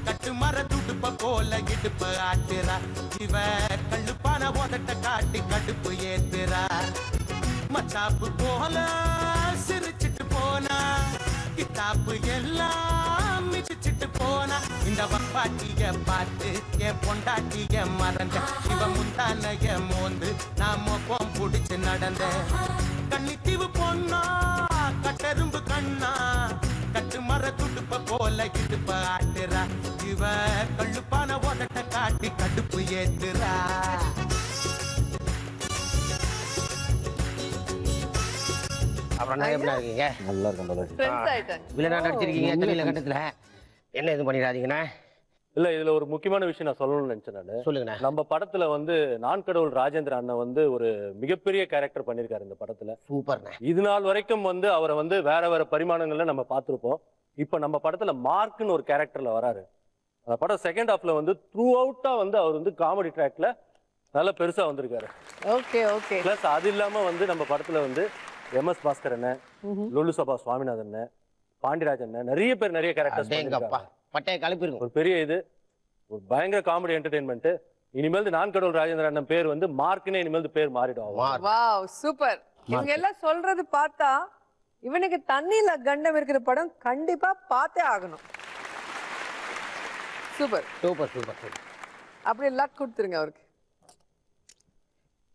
கட்டு மர துடுப்ப போல கிடுப்ப ஆட்டுறா. இவ கழுப்பான உதட்ட காட்டி கடுப்பு ஏத்துறா. மச்சாப்பு போல சிரிச்சிட்டு போனா கித்தாப்பு எல்லாம் மிச்சிட்டு போனா. இந்த வப்பாட்டிய பார்த்து என் பொண்டாட்டிய மறந்த இவ முந்தானைய மோந்து நான் மொப்பம் புடிச்சு நடந்த கன்னித்தீவு பொண்ணா கட்டெரும்பு கண்ணா கட்டு மர துடுப்ப போல இடுப்ப ஆட்டுறா இவ கள்ளுப்பான ஓதட்ட காட்டி கடுப்பு ஏத்துறா அப்புறம் நான் எப்படி இருக்கீங்க? நல்லா இருக்கும் Friends ஆயிட்டாங்க. வில்லனா நடிச்சிருக்கீங்க தெரியல கட்டத்துல. என்ன எதுவும் பண்ணிடாதீங்கண்ணா. இல்ல இதுல ஒரு முக்கியமான விஷயம் நான் சொல்லணும்னு நினைச்சேன் நானு. சொல்லுங்கண்ணா. நம்ம படத்துல வந்து நான் கடவுள் ராஜேந்திர அண்ணன் வந்து ஒரு மிகப்பெரிய கேரக்டர் பண்ணிருக்காரு இந்த படத்துல. சூப்பர்ண்ணா. இது நாள் வரைக்கும் வந்து அவரை வந்து வேற வேற பரிமாணங்கள்ல நம்ம பார்த்திருப்போம். இப்ப நம்ம படத்துல மார்க்னு ஒரு கேரக்டர்ல வராரு. அந்த படம் செகண்ட் ஹாஃப்ல வந்து த்ரூ அவுட்டா வந்து அவர் வந்து காமெடி ட்ராக்ல நல்லா பெருசா வந்திருக்காரு. Okay okay. பிளஸ் அது இல்லாம வந்து நம்ம படத்துல வந்து எம்எஸ் பாஸ்கர் அண்ணன், லொல்லு சபா சுவாமிநாதன் அண்ணன், பாண்டியராஜன் அண்ணன், நிறைய பேர் நிறைய கேரக்டர்ஸ் பட்டைய கலப்பிருக்கும். ஒரு பெரிய இது ஒரு பயங்கர காமெடி என்டர்டெயின்மெண்ட். இனிமேல் நான் கடவுள் ராஜேந்திர அண்ணன் பேர் வந்து மார்க்னே இனிமேல் பேர் மாறிடும். Wow super. இவங்க எல்லாம் சொல்றது பார்த்தா இவனுக்கு தண்ணியில கண்டம் இருக்கிற படம் கண்டிப்பா பார்த்தே ஆகணும். Super super super super. அப்படியே லக் கொடுத்துருங்க அவருக்கு.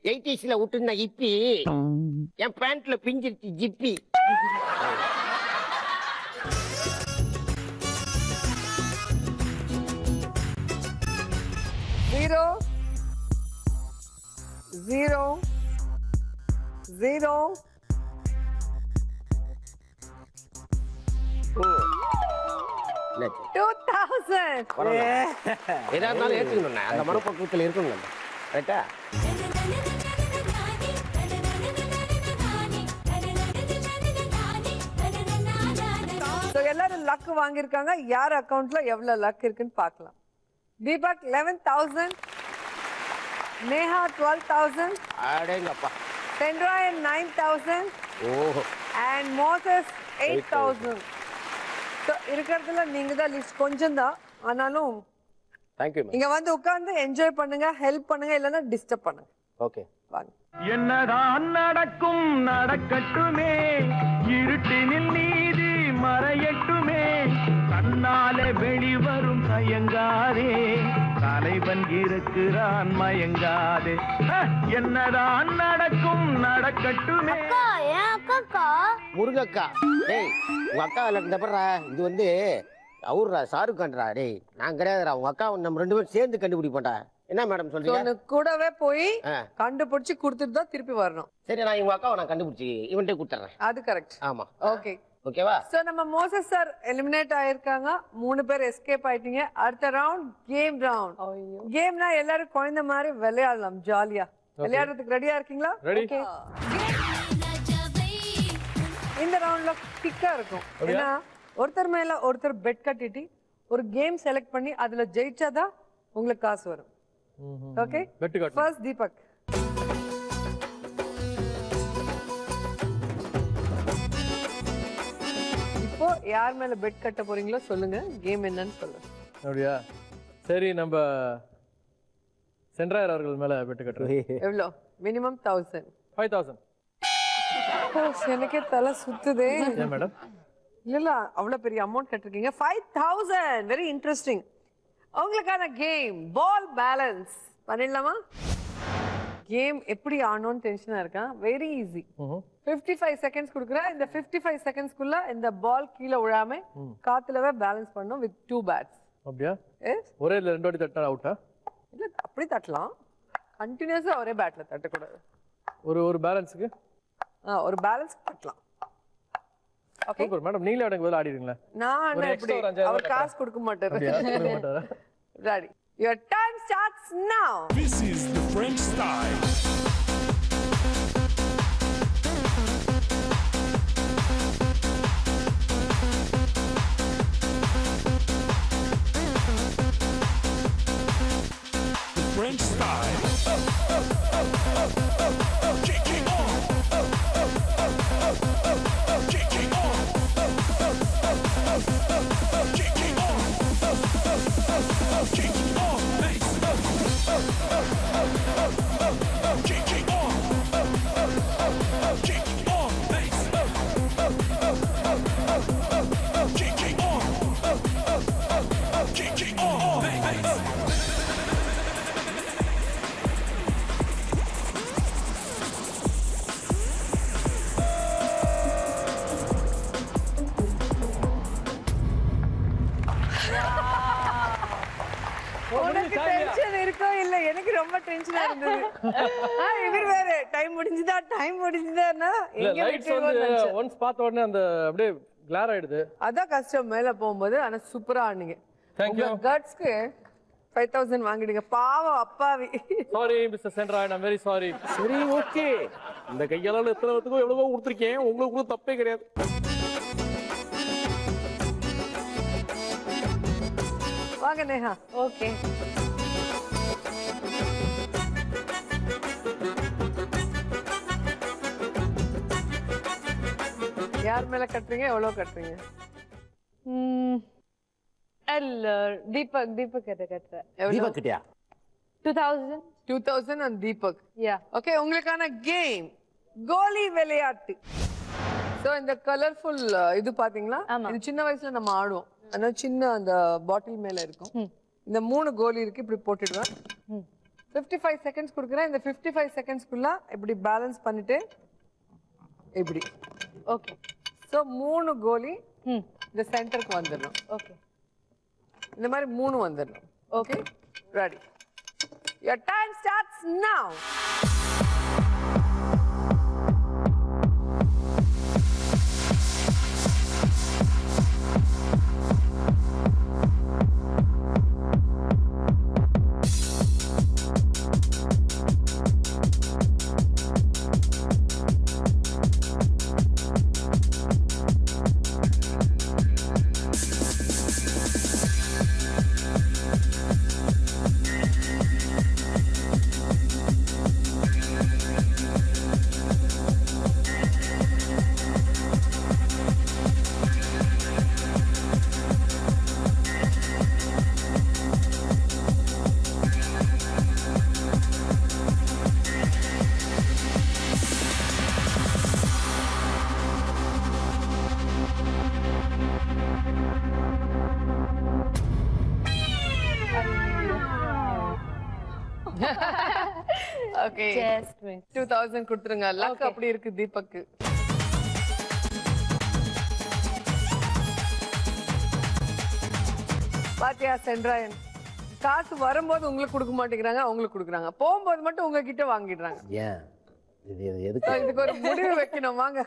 80ஸ்ல விட்டுருந்த இப்பி என் பேண்ட்ல பிஞ்சிருச்சு ஜிப்பி. Zero, zero, zero. என்ன 2000. எதா இருந்தாலும் ஏற்றுக்கணும்ண்ணா. அந்த மனப்பக்குவத்தில் இருக்கணும். ரைட்டா? So எல்லாரும் லக் வாங்கியிருக்காங்க. யார் அக்கவுண்ட்ல எவ்வளவு லக் இருக்குன்னு பார்க்கலாம். தீபக் 11,000, நேஹா 12,000, அடேங்கப்பா. சென்ட்ராயன் 9,000, ஓஹோ, and மோசஸ் 8,000. So இருக்கிறதுல நீங்க தான் லிஸ்ட் கொஞ்சம் தான். ஆனாலும் தேங்க்யூ. இங்க வந்து உட்கார்ந்து என்ஜாய் பண்ணுங்க, ஹெல்ப் பண்ணுங்க, இல்லைன்னா டிஸ்டர்ப் பண்ணுங்க. ஓகே வாங்க. என்னதான் நடக்கும் நடக்கட்டுமே, இருட்டினில் நீதி மறையட்டுமே, கண்ணாலே வெளிவரும் தயங்காதே, தலைவன் இருக்கிறான் மயங்காதே. என்னதான் நடக்கும் நடக்கட்டுமே. முருகக்கா. டேய் உங்க அக்கா இந்த படுறா. இது வந்து அவர்ரா ஷாருக் கான்ரா. டேய் நான் கிடையாதுடா. உங்க அக்கா நம்ம ரெண்டு பேரும் சேர்ந்து கண்டுபிடிப்போம்டா. என்ன மேடம் சொல்றீங்க? கூடவே போய் கண்டுபிடிச்சு கொடுத்துட்டு தான் திருப்பி வரணும். சரி நான் உங்க அக்காவை நான் கண்டுபிடிச்சி இவன்ட்டே கொடுத்துறேன். அது கரெக்ட். ஆமா ஓகே ஓகேவா? சோ நம்ம மோசஸ் சார் எலிமினேட் ஆயிருக்காங்க. 3 பேர் எஸ்கேப் ஆயிட்டீங்க. அடுத்த ரவுண்ட் கேம் ரவுண்ட். கேம்னா எல்லாரும் குழந்தை மாதிரி விளையாடலாம் ஜாலியா. விளையாடுறதுக்கு ரெடியா இருக்கீங்களா? ரெடி. இந்த ரவுண்ட்ல பிக்கா இருக்கும். ஏன்னா ஒருத்தர் மேல ஒருத்தர் பெட் கட்டிட்டு ஒரு கேம் செலக்ட் பண்ணி அதுல ஜெயிச்சாதான் உங்களுக்கு காசு வரும். Okay first Deepak. இப்போ யார் மேல பெட் கட்ட போறீங்களோ சொல்லுங்க. கேம் என்னன்னு சொல்லுங்க. அப்படியா? சரி நம்ம சென்ட்ராயர் அவர்கள் மேல பெட் கட்டுறோம். எவ்வளோ? மினிமம் 1000. 5000. எனக்கே தலை சுத்துதே. மேடம் இல்ல அவ்வளவு பெரிய அமௌண்ட் கட்டிருக்கீங்க. 5000. Very interesting. உங்களுக்கான கேம் பால் பேலன்ஸ் பண்ணிடலாமா? கேம் எப்படி ஆனோன்னு டென்ஷனா இருக்கா? Very easy. 55 செகண்ட்ஸ் கொடுக்குறேன். இந்த 55 செகண்ட்ஸ்க்குள்ள இந்த பால் கீழே விழாம காத்துலவே பேலன்ஸ் பண்ணணும் வித் 2 பேட்ஸ். அப்படியா? ஒரே 2 வாட்டி தட்டினா அவுட்டா? இல்ல அப்படி தட்டலாம். கண்டினியூஸா ஒரே பேட்ல தட்டக்கூடாது. ஒரு பேலன்ஸ்க்கு ஒரு பேலன்ஸ் தட்டலாம். Okay super madam. நீங்களே எனக்கு பதிலா ஆடிடுங்களா? நான் எப்படி அவர் காசு கொடுக்க மாட்டாரு. Ready. Your time starts now. This is the French style. The French style. Kicking on. Kicking on. Kicking on. Kicking on. Nice. Kicking on. Kicking on. Nice. Kicking on. Kicking எனக்கு ரொம்ப டென்ஷனா இருந்தது. இவர் வேற டைம் முடிஞ்சுதான்னா இல்ல lights வந்து once பார்த்த உடனே அந்த அப்படியே கிளார் ஆயிடுது. அதான் கஷ்டம் மேல போகும்போது. ஆனா சூப்பரா ஆனீங்க. Thank you. கட்ஸ்க்கு 5000 வாங்கிடுங்க. பாவம் அப்பாவி. Sorry mister Sendrayan, I am very sorry. சரி ஓகே, இந்த கையால எத்தனை பேத்துக்கும் எவ்வளவோ கொடுத்துருக்கேன், உங்களுக்கு கூட தப்பே கிடையாது. வாங்க நேஹா. ஓகே. யார் மேல கட்டுறீங்க? எவ்வளவு கட்டுறீங்க? தீபக் கிட்ட கட்டுறேன். தீபக் கிட்டயா? 2000 and தீபக். யா. ஓகே, உங்களுக்கான கேம் கோலி விளையாட்டு. சோ இந்த கலர்ஃபுல் இது பாத்தீங்களா? இது சின்ன வயசுல நம்ம ஆடுவோம். ஆனா சின்ன அந்த பாட்டில் மேல இருக்கும். இந்த 3 கோலி இருக்கு. இப்படி போட்டுடுவேன். 55 செகண்ட்ஸ் கொடுக்குறேன். இந்த 55 செகண்ட்ஸ்க்குள்ள இப்படி பேலன்ஸ் பண்ணிட்டு இப்படி. ஓகே. சோ 3 கோலி இந்த சென்டருக்கு வந்துடணும். ஓகே. இந்த மாதிரி 3 வந்துடணும். Okay, ready. Your time starts now. Okay, 2000 கொடுத்துருங்க. லக் அப்படி இருக்கு தீபக்கு. பாத்தியா சென்ட்ராயன், காசு வரும்போது உங்களுக்கு கொடுக்க மாட்டேங்கிறாங்க, அவங்களுக்கு கொடுக்குறாங்க. போகும்போது மட்டும் உங்ககிட்ட வாங்கிடுறாங்க. ஏன் இது எதுக்கு? இதுக்கு ஒரு முடிவு வைக்கணும். வாங்க.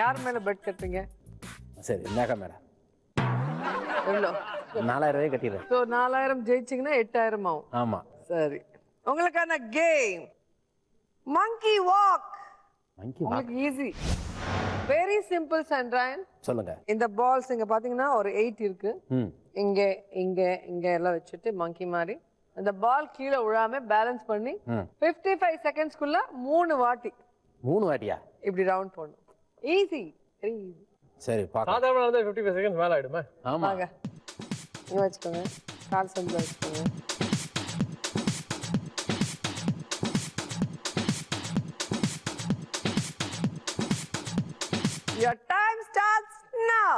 யார் மேல பெட் கட்டுறீங்க? சரி, மேகா மேடம். எவ்வளோ? 4000 கட்டிடுறேன். ஸோ 4000 ஜெயிச்சிங்கன்னா 8000 ஆகும். ஆமா. சரி, உங்களுக்கான கேம் மங்கி வாக். உங்களுக்கு ஈஸி, வெரி சிம்பிள் சென்ட்ராயன். சொல்லுங்க. இந்த பால்ஸ் இங்க பாத்தீங்கன்னா ஒரு 8 இருக்கு. இங்க இங்க இங்க எல்லாம் வச்சுட்டு மங்கி மாதிரி அந்த பால் கீழே விழாம பேலன்ஸ் பண்ணி 55 செகண்ட்ஸ்க்குள்ள 3 வாட்டி. 3 வாட்டியா? இப்படி ரவுண்ட் போடணும். Easy, very easy. சரி, பாக்க. சாதாரண வந்து 55 செகண்ட்ஸ் மேல ஆயிடுமா? ஆமா. வாங்க, இங்க வச்சுக்கோங்க. கால் செஞ்சு வச்சுக்கோங்க. Your time starts now.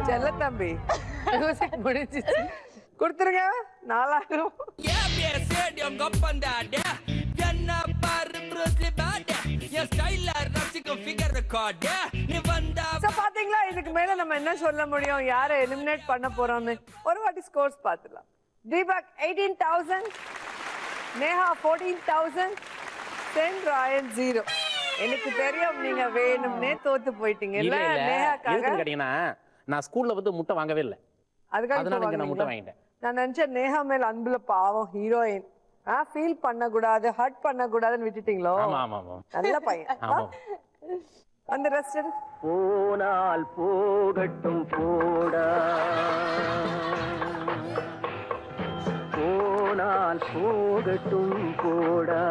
செல்ல தம்பி, மியூசிக் முடிஞ்சிச்சு. கொடுத்துருங்க 4000. பாத்தீங்களா, இதுக்கு மேல நம்ம என்ன சொல்ல முடியும்? யாரை எலிமினேட் பண்ண போறோம்னு ஒரு வாட்டி ஸ்கோர்ஸ் பாத்துலாம். தீபக் 18,000, நேஹா 14,000, சென்ட்ராயன் 0. எனக்கு தெரியும் நீங்க வேணும்னே தோத்து போயிட்டீங்க. இல்ல நேஹாக்காக கேட்டீங்கன்னா நான் ஸ்கூல்ல வந்து முட்டை வாங்கவே இல்லை. அதுக்காக அதனால இப்ப இங்க நான் முட்டை வாங்குனீங்களா? வாங்கிட்டேன். நான் நினைச்சேன் நேஹா மேல அன்புல பாவம் ஹீரோயின் ஃபீல் பண்ண கூடாது ஹர்ட் பண்ண கூடாதுன்னு விட்டுட்டீங்களோ? ஆமா ஆமா ஆமா நல்ல பையன். ஆமா. அந்த ரெஸ்ட் போனால் போகட்டும் போடா, போனால் போகட்டும் போடா,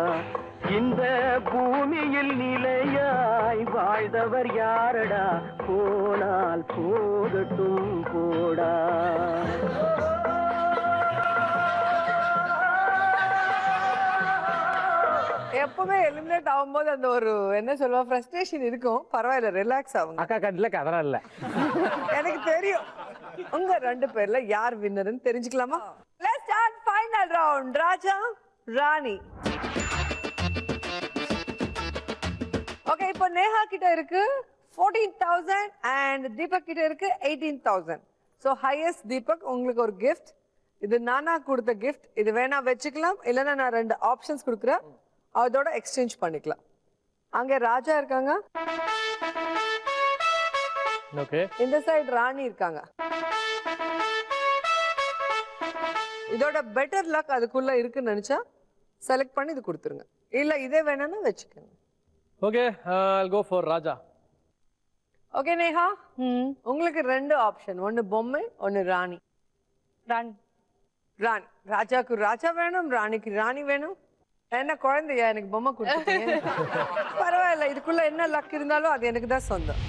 இந்த பூமியில் நிலையாய் வாழ்ந்தவர் யாரடா, போனால் போகட்டும் போடா. எப்பவுமே எலிமினேட் ஆகும்போது அந்த ஒரு என்ன சொல்லுவா ஃப்ரஸ்ட்ரேஷன் இருக்கும். பரவாயில்ல, ரிலாக்ஸ் ஆகுங்க. அக்கா கட்டில கதறா இல்ல. எனக்கு தெரியும் உங்க 2 பேர்ல யார் வின்னர்னு தெரிஞ்சுக்கலாமா? Let's start final round. Raja Rani. Okay, இப்போ நேஹா கிட்ட இருக்கு 14,000 and தீபக் கிட்ட இருக்கு 18,000. சோ ஹையஸ்ட் தீபக், உங்களுக்கு ஒரு கிஃப்ட். இது நானா கொடுத்த கிஃப்ட். இது வேணா வச்சுக்கலாம், இல்லைன்னா நான் 2 ஆப்ஷன்ஸ் கொடுக்குறேன், அதோட எக்ஸ்சேஞ்ச் பண்ணிக்கலாம். அங்க ராஜா இருக்காங்க, ஓகே. இந்த சைடு ராணி இருக்காங்க. இதோட பெட்டர் லக் அதுக்குள்ள இருக்குன்னு நினைச்சா செலக்ட் பண்ணி இது கொடுத்துருங்க, இல்ல இதே வேணும்னா வச்சுக்கோங்க. Okay, I'll go for Raja. Okay Neha, உங்களுக்கு 2 ஆப்ஷன், ஒன்னு பொம்மை, ஒன்னு ராணி. ராணி. ராணி. ராஜாக்கு ராஜா வேணும், ராணிக்கு ராணி வேணும். என்ன குழந்தையா, எனக்கு பொம்மை கொடுத்துட்டீங்க. பரவாயில்ல, இதுக்குள்ள என்ன லக் இருந்தாலும் அது எனக்கு தான் சொந்தம்.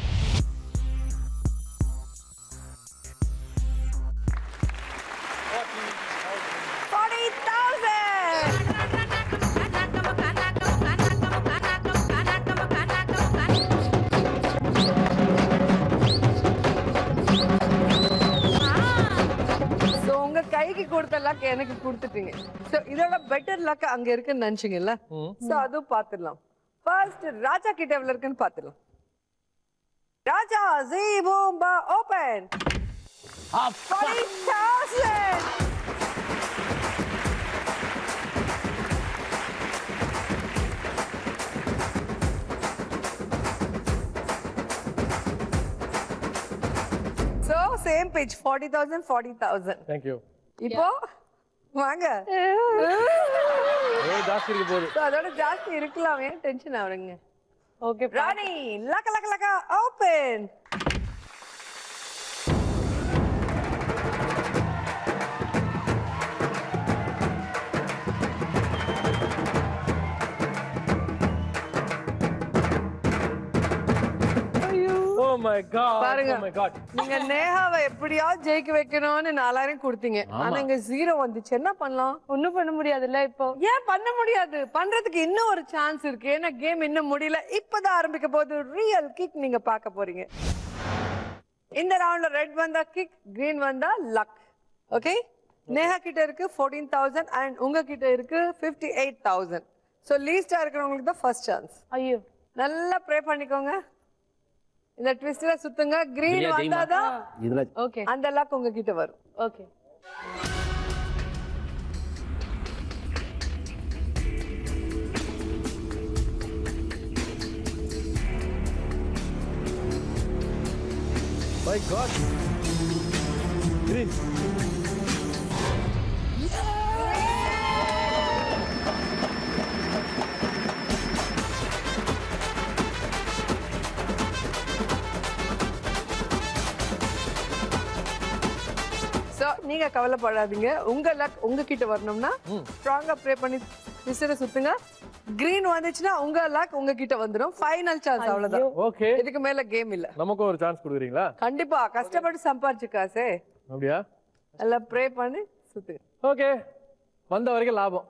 உங்க கைக்கு கொடுத்த லக் எனக்கு கொடுத்துட்டீங்க. சோ இதோட பெட்டர் லக் அங்க இருக்குன்னு நினைச்சீங்கல்ல, சோ அதுவும் பாத்துடலாம். ஃபர்ஸ்ட் ராஜா கிட்ட எவ்வளவு இருக்குன்னு பாத்துடலாம். ராஜா ஜீ பூம்பா open 40,000. So same page 40,000 40,000. Thank you. இப்போ வாங்க. ஜாஸ்தி இருக்கு போகுது. So அதோட ஜாஸ்தி இருக்கலாம், ஏன் டென்ஷன் ஆவறீங்க? ஓகே ராணி, லக்க லக்க லக்க ஓபன். Oh my god. பாருங்க, Oh my god. நீங்க நேஹாவை எப்படியாவது ஜெயிக்க வைக்கணும்னு 4000 கொடுத்தீங்க. ஆனா இங்க 0 வந்துச்சு. என்ன பண்ணலாம்? ஒண்ணும் பண்ண முடியாதுல்ல இப்போ. ஏன் பண்ண முடியாது? பண்றதுக்கு இன்னும் ஒரு சான்ஸ் இருக்கு. ஏன்னா கேம் இன்னும் முடியல, இப்பதான் ஆரம்பிக்க போகுது. ரியல் கிக் நீங்க பார்க்க போறீங்க. இந்த ரவுண்ட்ல ரெட் வந்தா கிக், கிரீன் வந்தா லக். ஓகே, நேஹா கிட்ட இருக்கு 14,000 and உங்க கிட்ட இருக்கு 58,000. சோ லீஸ்டா இருக்கிறவங்களுக்கு தான் ஃபர்ஸ்ட் சான்ஸ். ஐயோ, நல்லா ப்ரே பண்ணிக்கோங்க. இந்த ட்விஸ்ட்ல சுத்துங்க, கிரீன் வந்தாதான் இதுல ஓகே அந்த லக் உங்க கிட்ட வரும். Okay. My god. Green. So நீங்க கவலைப்படாதீங்க, உங்க லக் உங்ககிட்ட வரணும்னா ஸ்ட்ராங்கா ப்ரே பண்ணி விசிற சுத்துங்க. கிரீன் வந்துச்சுன்னா உங்க லக் உங்ககிட்ட வந்துரும். ஃபைனல் சான்ஸ், அவ்வளவுதான். ஓகே, இதுக்கு மேல கேம் இல்ல. நமக்கு ஒரு சான்ஸ் கொடுக்குறீங்களா? கண்டிப்பா, கஷ்டப்பட்டு சம்பாரிச்சு காசே. அப்படியா? நல்லா ப்ரே பண்ணி சுத்துங்க. ஓகே, வந்த வரைக்கும் லாபம்.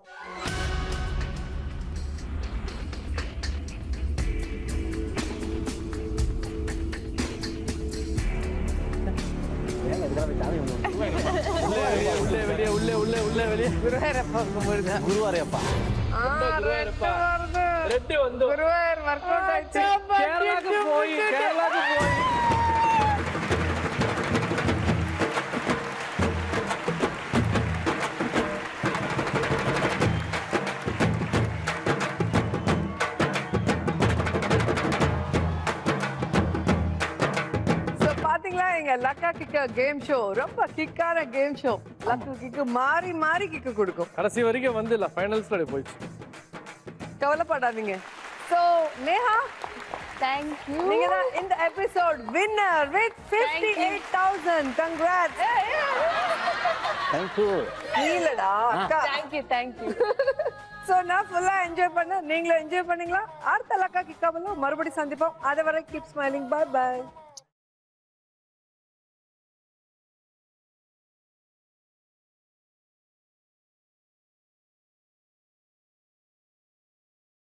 உள்ளே வெளியே உள்ளே உள்ளே உள்ளே வெளியே. குருவாயூரப்பா கும்பிடுங்க. குருவாரையப்பா. ரெட்டு வந்து குருவாயூர் ஒர்க் அவுட் ஆயிடுச்சு. கேரளாக்கு போய் பாருங்க லக்கா கிக்க கேம் ஷோ ரொம்ப கிக்கான கேம் ஷோ. லக்கு கிக்கு மாறி மாறி கிக்கு கொடுக்கும். கடைசி வரைக்கும் வந்து இல்ல ஃபைனல்ஸ்ல போயிடுச்சு. கவலைப்படாதீங்க. So Neha Thank you. நீங்க தான் இந்த episode winner with 58,000. Congrats. Thank you. இல்லடா அக்கா. Thank you. சோ நான் ஃபுல்லா என்ஜாய் பண்ணேன். நீங்களும் என்ஜாய் பண்ணீங்களா? அடுத்த லக்கா கிக்காவில் மறுபடியும் சந்திப்போம். அதுவரை keep smiling. Bye bye.